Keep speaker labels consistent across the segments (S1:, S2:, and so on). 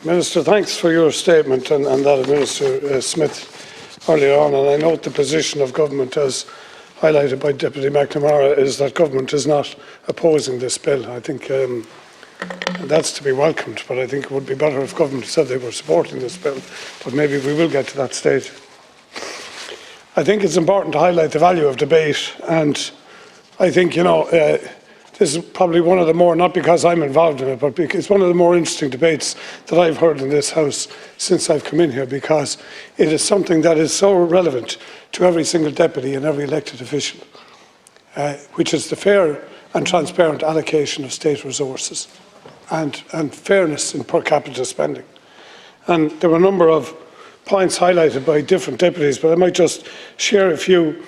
S1: Minister, thanks for your statement and that of Minister Smith earlier on. And I note the position of government, as highlighted by Deputy McNamara, is that government is not opposing this bill. I think that's to be welcomed, but I think it would be better if government said they were supporting this bill. But maybe we will get to that stage. I think it's important to highlight the value of debate, and I think, this is probably one of the more, not because I'm involved in it, but because it's one of the more interesting debates that I've heard in this House since I've come in here, because it is something that is so relevant to every single deputy and every elected official, which is the fair and transparent allocation of state resources and fairness in per capita spending. And there were a number of points highlighted by different deputies, but I might just share a few.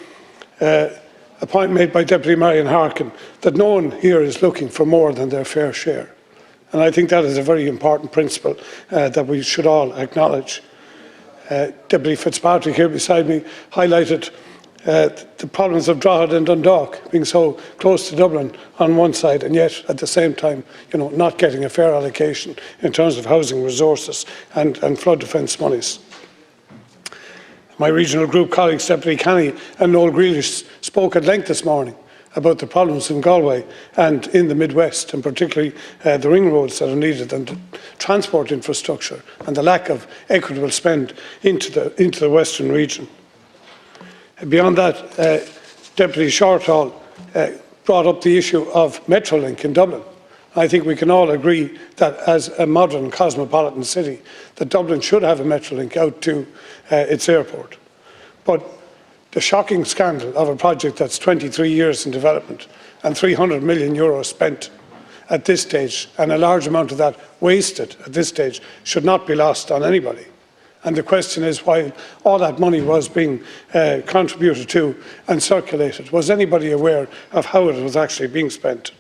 S1: A point made by Deputy Marion Harkin, that no one here is looking for more than their fair share. And I think that is a very important principle that we should all acknowledge. Deputy Fitzpatrick here beside me highlighted the problems of Drogheda and Dundalk being so close to Dublin on one side, and yet at the same time, not getting a fair allocation in terms of housing resources and flood defence monies. My regional group colleagues, Deputy Canny and Noel Grealish, spoke at length this morning about the problems in Galway and in the Midwest, and particularly the ring roads that are needed, and the transport infrastructure and the lack of equitable spend into the Western region. Beyond that, Deputy Shortall brought up the issue of Metrolink in Dublin. I think we can all agree that as a modern cosmopolitan city, that Dublin should have a Metrolink out to its airport. But the shocking scandal of a project that's 23 years in development and €300 million spent at this stage, and a large amount of that wasted at this stage, should not be lost on anybody. And the question is, while all that money was being contributed to and circulated, was anybody aware of how it was actually being spent?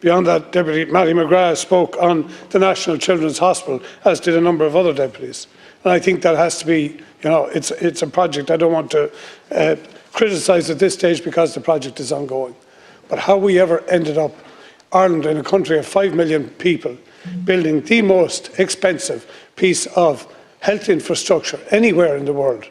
S1: Beyond that, Deputy Matty McGrath spoke on the National Children's Hospital, as did a number of other deputies. And I think that has to be, it's a project I don't want to criticise at this stage, because the project is ongoing. But how we ever ended up, Ireland, in a country of 5 million people, building the most expensive piece of health infrastructure anywhere in the world,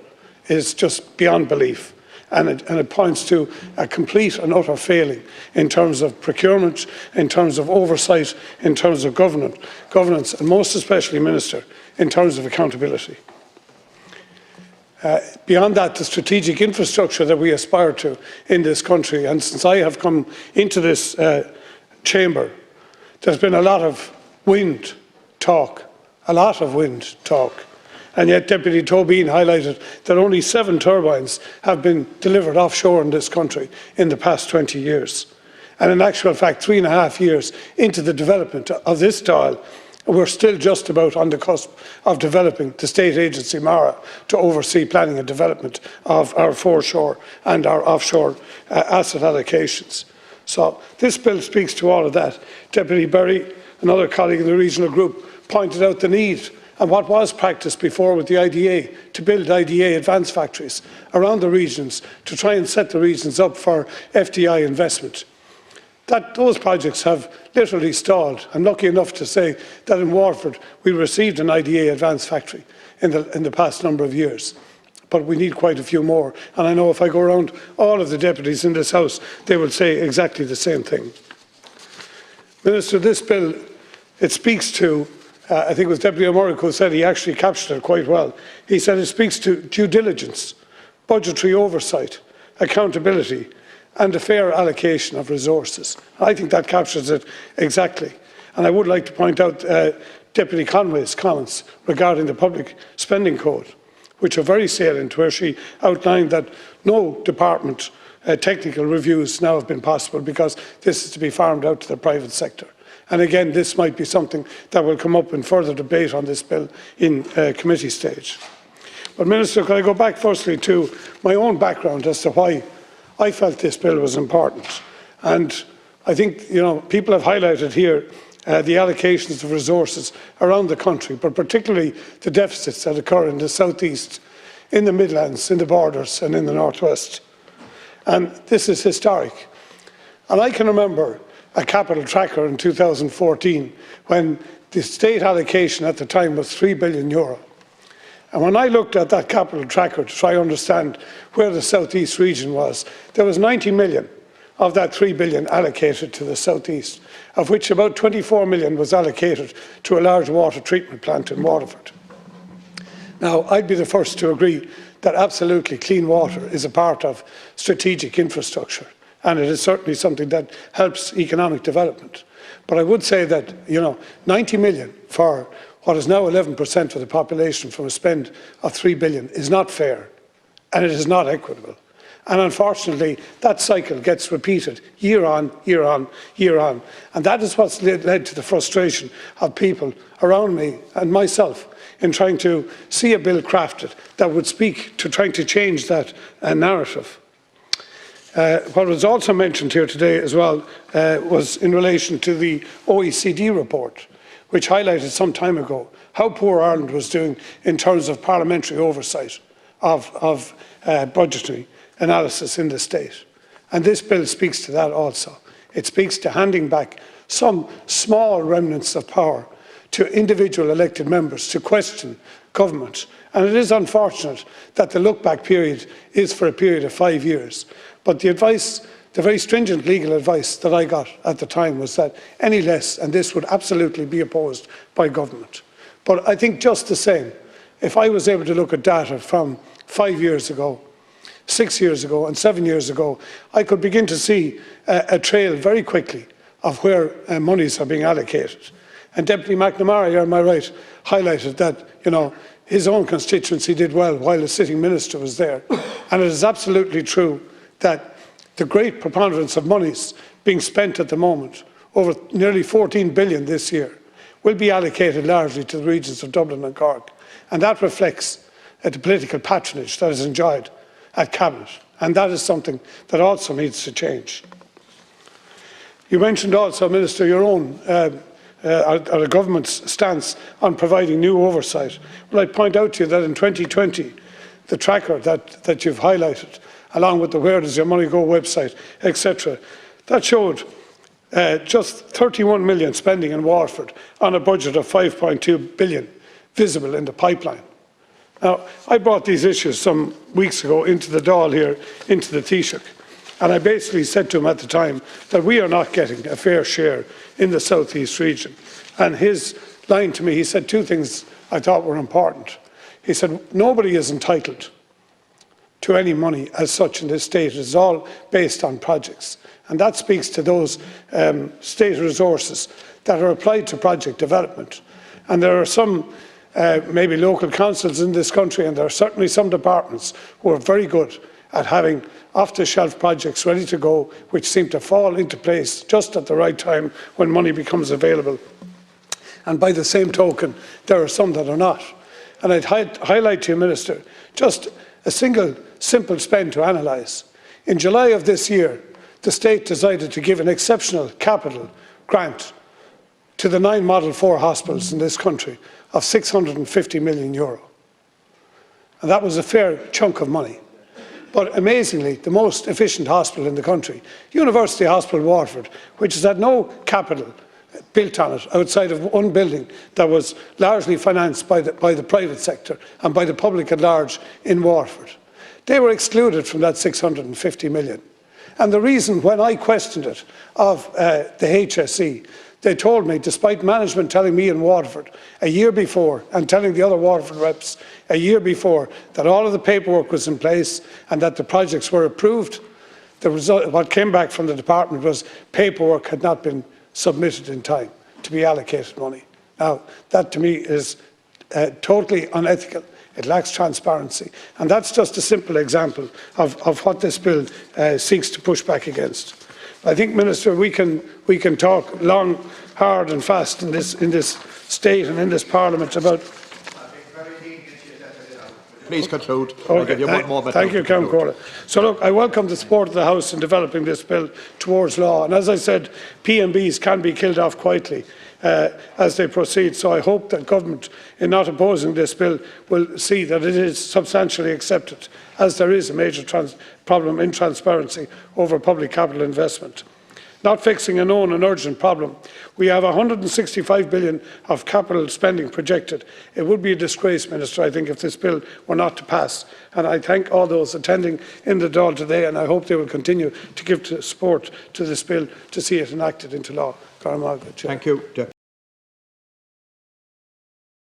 S1: is just beyond belief. And it points to a complete and utter failing in terms of procurement, in terms of oversight, in terms of governance, and most especially, Minister, in terms of accountability. Beyond that, the strategic infrastructure that we aspire to in this country, and since I have come into this chamber, there's been a lot of wind talk, and yet Deputy Tobin highlighted that only 7 turbines have been delivered offshore in this country in the past 20 years. And in actual fact, 3.5 years into the development of this dial, we're still just about on the cusp of developing the state agency MARA to oversee planning and development of our foreshore and our offshore asset allocations. So this bill speaks to all of that. Deputy Berry, another colleague in the regional group, pointed out the need and what was practiced before with the IDA, to build IDA advanced factories around the regions to try and set the regions up for FDI investment. Those projects have literally stalled. I'm lucky enough to say that in Waterford we received an IDA advanced factory in the past number of years. But we need quite a few more. And I know if I go around all of the deputies in this House, they will say exactly the same thing. Minister, this bill, it speaks to, I think it was Deputy O'Murray who said, he actually captured it quite well. He said it speaks to due diligence, budgetary oversight, accountability, and a fair allocation of resources. I think that captures it exactly. And I would like to point out Deputy Conway's comments regarding the public spending code, which are very salient, where she outlined that no department technical reviews now have been possible because this is to be farmed out to the private sector. And again, this might be something that will come up in further debate on this bill in committee stage. But Minister, could I go back firstly to my own background as to why I felt this bill was important. And I think, people have highlighted here the allocations of resources around the country, but particularly the deficits that occur in the southeast, in the Midlands, in the borders and in the northwest. And this is historic. And I can remember a capital tracker in 2014 when The state allocation at the time was €3 billion. And when I looked at that capital tracker to try to understand where the South East region was, there was 90 million of that 3 billion allocated to the South East, of which about 24 million was allocated to a large water treatment plant in Waterford. Now, I'd be the first to agree that absolutely clean water is a part of strategic infrastructure, and it is certainly something that helps economic development. But I would say that, 90 million for what is now 11% of the population from a spend of 3 billion is not fair, and it is not equitable. And unfortunately, that cycle gets repeated year on, year on, year on. And that is what's led to the frustration of people around me and myself in trying to see a bill crafted that would speak to trying to change that narrative. What was also mentioned here today as well was in relation to the OECD report, which highlighted some time ago how poor Ireland was doing in terms of parliamentary oversight of budgetary analysis in the state. And this bill speaks to that also. It speaks to handing back some small remnants of power to individual elected members to question government. And it is unfortunate that the look-back period is for a period of 5 years. But the advice, the very stringent legal advice that I got at the time was that any less, and this would absolutely be opposed by government. But I think just the same, if I was able to look at data from 5 years ago, 6 years ago and 7 years ago, I could begin to see a trail very quickly of where monies are being allocated. And Deputy McNamara, on my right, highlighted that, his own constituency did well while the sitting minister was there. And it is absolutely true that the great preponderance of monies being spent at the moment, over nearly 14 billion this year, will be allocated largely to the regions of Dublin and Cork. And that reflects the political patronage that is enjoyed at Cabinet. And that is something that also needs to change. You mentioned also, Minister, your own the government's stance on providing new oversight. Well, I'd point out to you that in 2020, the tracker that you've highlighted, along with the Where Does Your Money Go website, etc., that showed just 31 million spending in Waterford on a budget of 5.2 billion visible in the pipeline. Now, I brought these issues some weeks ago into the Dáil here, into the Taoiseach, and I basically said to him at the time that we are not getting a fair share in the South East region. And his line to me, he said two things I thought were important. He said, nobody is entitled to any money as such in this state. It is all based on projects. And that speaks to those state resources that are applied to project development. And there are some maybe local councils in this country, and there are certainly some departments who are very good at having off-the-shelf projects ready to go, which seem to fall into place just at the right time when money becomes available. And by the same token, there are some that are not. And I'd highlight to you, Minister, just a single simple spend to analyse. In July of this year, the state decided to give an exceptional capital grant to the 9 Model 4 hospitals in this country of €650 million. And that was a fair chunk of money. But amazingly, the most efficient hospital in the country, University Hospital Waterford, which has had no capital built on it outside of one building that was largely financed by the private sector and by the public at large in Waterford. They were excluded from that 650 million. And the reason, when I questioned it of the HSE, they told me, despite management telling me in Waterford a year before and telling the other Waterford reps a year before that all of the paperwork was in place and that the projects were approved, the result, what came back from the department was paperwork had not been submitted in time to be allocated money. Now, that to me is totally unethical. It lacks transparency. And that's just a simple example of what this bill seeks to push back against. I think, Minister, we can talk long, hard and fast in this state and in this Parliament about.
S2: Please conclude.
S1: Okay, thank you, Count Corley. So look, I welcome the support of the House in developing this bill towards law. And as I said, PMBs can be killed off quietly as they proceed. So I hope that government, in not opposing this bill, will see that it is substantially accepted, as there is a major problem in transparency over public capital investment. not fixing a known and urgent problem. We have 165 billion of capital spending projected. It would be a disgrace, Minister, I think, if this bill were not to pass. And I thank all those attending in the Dáil today, and I hope they will continue to give support to this bill to see it enacted into law.
S2: Thank you.